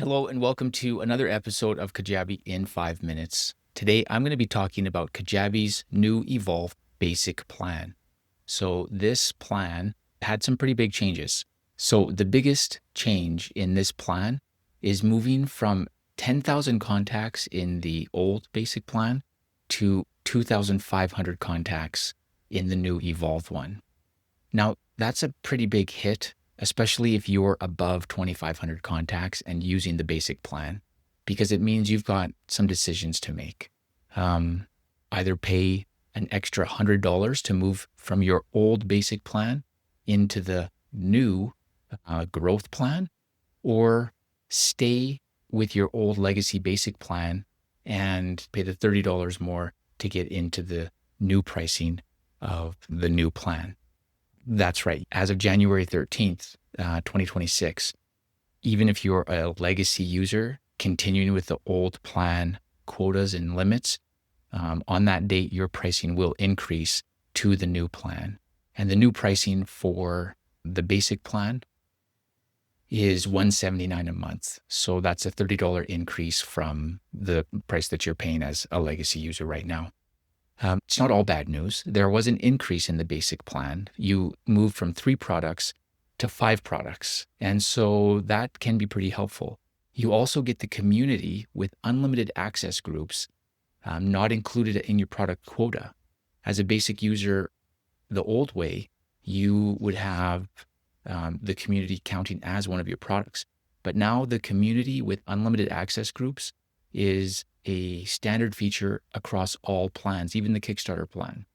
Hello and welcome to another episode of Kajabi in 5 minutes. Today I'm going to be talking about Kajabi's new Evolve Basic Plan. So this plan had some pretty big changes. So the biggest change in this plan is moving from 10,000 contacts in the old Basic Plan to 2,500 contacts in the new Evolve one. Now, that's a pretty big hit, especially if you're above 2,500 contacts and using the basic plan, because it means you've got some decisions to make. Either pay an extra $100 to move from your old basic plan into the new growth plan, or stay with your old legacy basic plan and pay the $30 more to get into the new pricing of the new plan. That's right. As of January 13th, 2026, even if you're a legacy user continuing with the old plan quotas and limits, on that date, your pricing will increase to the new plan. And the new pricing for the basic plan is $179 a month. So that's a $30 increase from the price that you're paying as a legacy user right now. It's not all bad news. There was an increase in the basic plan. You moved from 3 products to 5 products. And so that can be pretty helpful. You also get the community with unlimited access groups, not included in your product quota. As a basic user, the old way, you would have the community counting as one of your products. But now the community with unlimited access groups is a standard feature across all plans, even the Kickstarter plan.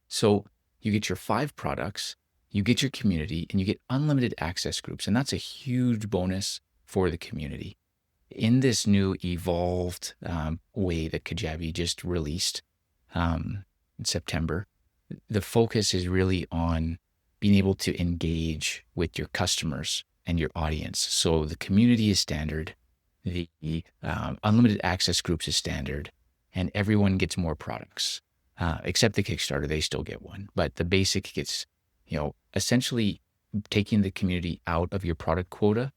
So you get your 5 products, you get your community, and you get unlimited access groups. And that's a huge bonus for the community. In this new evolved way that Kajabi just released in September, the focus is really on being able to engage with your customers and your audience. So the community is standard. The unlimited access groups is standard, and everyone gets more products, except the Kickstarter. They still get one, but the basic gets, essentially taking the community out of your product quota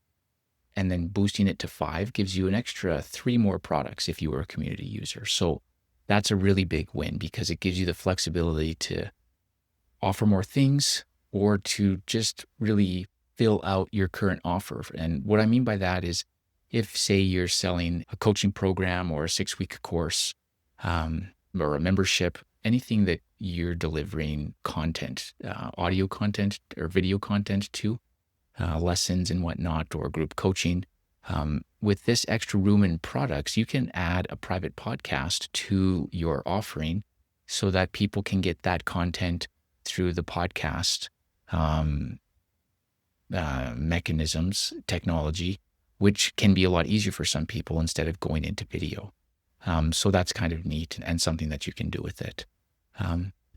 and then boosting it to 5 gives you an extra 3 more products if you were a community user. So that's a really big win because it gives you the flexibility to offer more things or to just really fill out your current offer. And what I mean by that is, if, say, you're selling a coaching program or a 6-week course or a membership, anything that you're delivering content, audio content or video content to, lessons and whatnot, or group coaching, with this extra room in products, you can add a private podcast to your offering so that people can get that content through the podcast mechanisms, technology, which can be a lot easier for some people instead of going into video. So that's kind of neat and something that you can do with it.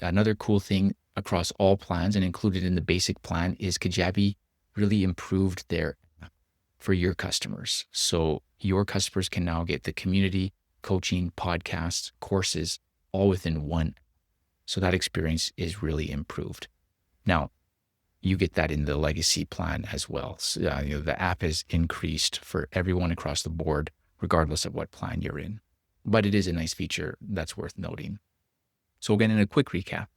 Another cool thing across all plans and included in the basic plan is Kajabi really improved their app for your customers. So your customers can now get the community, coaching, podcasts, courses, all within one. So that experience is really improved. Now, you get that in the legacy plan as well. So, the app is increased for everyone across the board, regardless of what plan you're in. But it is a nice feature that's worth noting. So again, in a quick recap,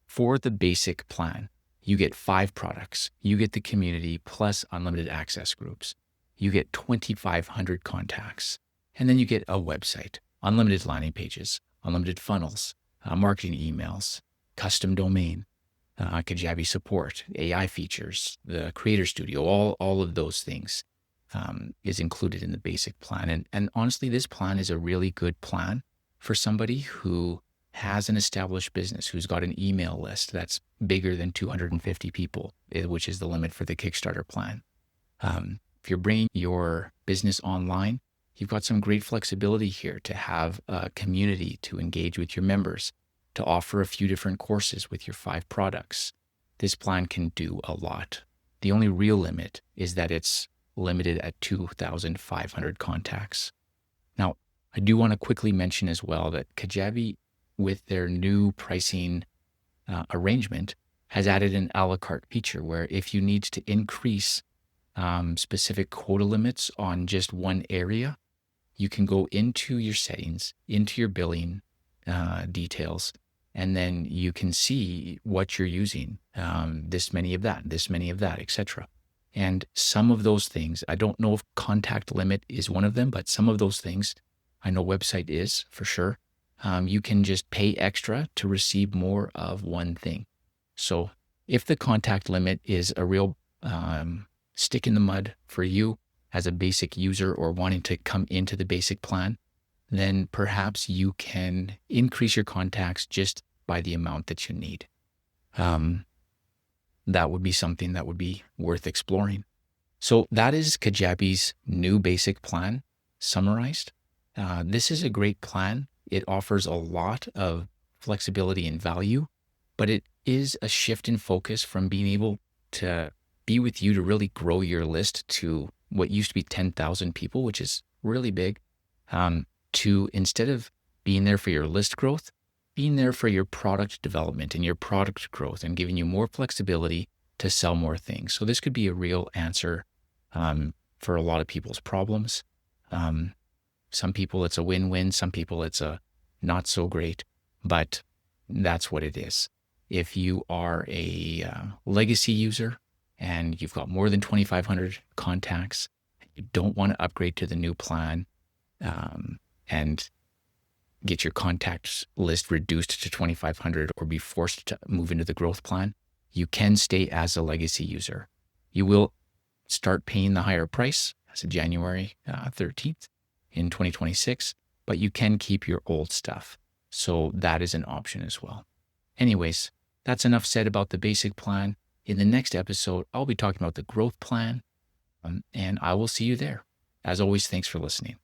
for the basic plan, you get 5 products. You get the community plus unlimited access groups. You get 2,500 contacts. And then you get a website, unlimited landing pages, unlimited funnels, marketing emails, custom domain, Kajabi support, AI features, the Creator Studio, all of those things is included in the basic plan. And honestly, this plan is a really good plan for somebody who has an established business, who's got an email list that's bigger than 250 people, which is the limit for the Kickstarter plan. If you're bringing your business online, you've got some great flexibility here to have a community to engage with your members, to offer a few different courses with your 5 products. This plan can do a lot. The only real limit is that it's limited at 2,500 contacts. Now, I do want to quickly mention as well that Kajabi, with their new pricing arrangement, has added an a la carte feature where if you need to increase specific quota limits on just one area, you can go into your settings, into your billing details, and then you can see what you're using. This many of that, this many of that, etc. And some of those things, I don't know if contact limit is one of them, but some of those things, I know website is for sure. You can just pay extra to receive more of one thing. So if the contact limit is a real stick in the mud for you as a basic user or wanting to come into the basic plan, then perhaps you can increase your contacts just by the amount that you need. That would be something that would be worth exploring. So that is Kajabi's new basic plan summarized. This is a great plan. It offers a lot of flexibility and value, but it is a shift in focus from being able to be with you to really grow your list to what used to be 10,000 people, which is really big, to instead of being there for your list growth, being there for your product development and your product growth and giving you more flexibility to sell more things. So this could be a real answer for a lot of people's problems. Some people it's a win-win, some people it's a not so great, but that's what it is. If you are a legacy user and you've got more than 2,500 contacts, you don't want to upgrade to the new plan and get your contacts list reduced to 2,500 or be forced to move into the growth plan, you can stay as a legacy user. You will start paying the higher price as of January 13th in 2026, but you can keep your old stuff. So that is an option as well. Anyways, that's enough said about the basic plan. In the next episode, I'll be talking about the growth plan, and I will see you there. As always, thanks for listening.